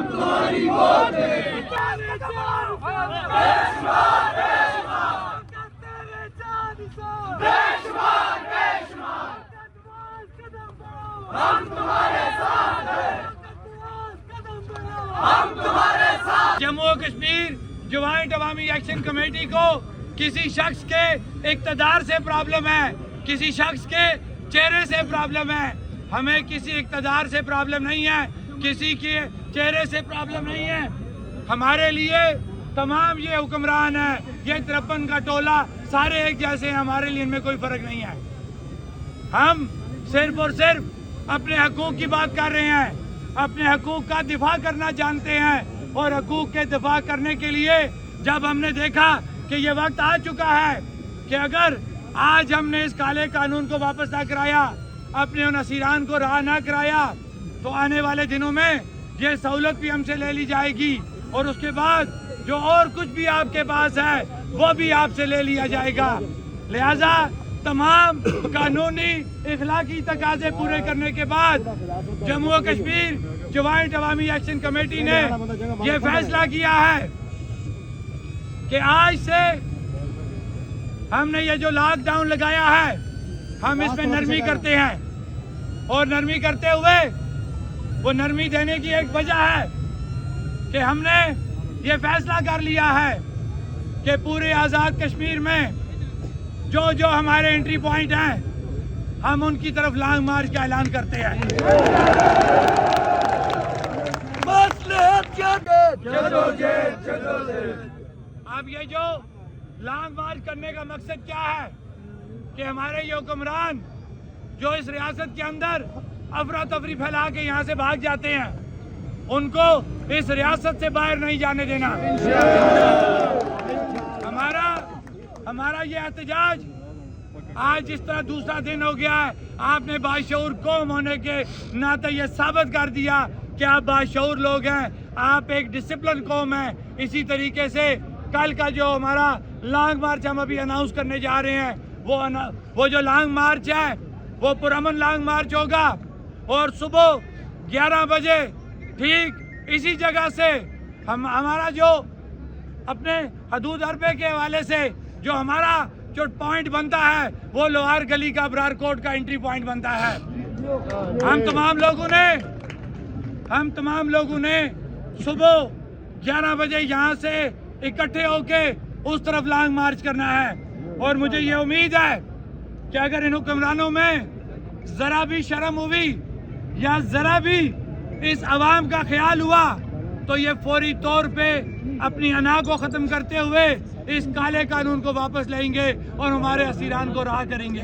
तुम्हारी वोट हैं। हम तुम्हारे साथ हैं, हम तुम्हारे साथ। जम्मू और कश्मीर ज्वाइंट अवामी एक्शन कमेटी को किसी शख्स के इक़्तिदार से प्रॉब्लम है, किसी शख्स के चेहरे से प्रॉब्लम है। हमें किसी इक़्तिदार से प्रॉब्लम नहीं है, किसी के चेहरे से प्रॉब्लम नहीं है। हमारे लिए तमाम ये हुक्मरान है, ये 53 का टोला सारे एक जैसे हैं, हमारे लिए इनमें कोई फर्क नहीं है। हम सिर्फ और सिर्फ अपने हकूक़ की बात कर रहे हैं, अपने हकूक़ का दिफा करना जानते हैं। और हकूक़ के दिफा करने के लिए जब हमने देखा कि ये वक्त आ चुका है कि अगर आज हमने इस काले कानून को वापस ना कराया, अपने उन असीरान को रहा ना कराया, तो आने वाले दिनों में ये सहूलत भी हमसे ले ली जाएगी और उसके बाद जो और कुछ भी आपके पास है वो भी आपसे ले लिया जाएगा। लिहाजा तमाम कानूनी इखलाकी तकाजे पूरे करने के बाद जम्मू और कश्मीर ज्वाइंट अवामी एक्शन कमेटी ने ये फैसला किया है कि आज से हमने ये जो लॉकडाउन लगाया है, हम इसमें नरमी करते हैं। और नरमी करते हुए वो नरमी देने की एक वजह है कि हमने ये फैसला कर लिया है कि पूरे आज़ाद कश्मीर में जो जो हमारे एंट्री पॉइंट हैं, हम उनकी तरफ लॉन्ग मार्च का ऐलान करते हैं। अब ये जो लॉन्ग मार्च करने का मकसद क्या है कि हमारे ये हुक्मरान जो इस रियासत के अंदर अफरा तफरी फैला के यहाँ से भाग जाते हैं, उनको इस रियासत से बाहर नहीं जाने देना। हमारा ये एहतजाज आज जिस तरह दूसरा दिन हो गया है, आपने बाशऊर कौम होने के नाते ये साबित कर दिया कि आप बाशऊर लोग हैं, आप एक डिसिप्लिन कौम हैं। इसी तरीके से कल का जो हमारा लॉन्ग मार्च हम अभी अनाउंस करने जा रहे हैं, वो जो लॉन्ग मार्च है वो पुरअमन लॉन्ग मार्च होगा और सुबह 11 बजे ठीक इसी जगह से हमारा जो अपने हदूद अरबे के हवाले से जो हमारा जो पॉइंट बनता है वो लोहार गली का अबरार कोट का एंट्री पॉइंट बनता है। हम तमाम लोगों ने सुबह 11 बजे यहाँ से इकट्ठे होके उस तरफ लॉन्ग मार्च करना है। और मुझे ये उम्मीद है कि अगर इन हुक्मरानों में जरा भी शर्म हुई या जरा भी इस अवाम का ख्याल हुआ तो ये फौरी तौर पे अपनी अना को ख़त्म करते हुए इस काले कानून को वापस लेंगे और हमारे असीरान को रहा करेंगे।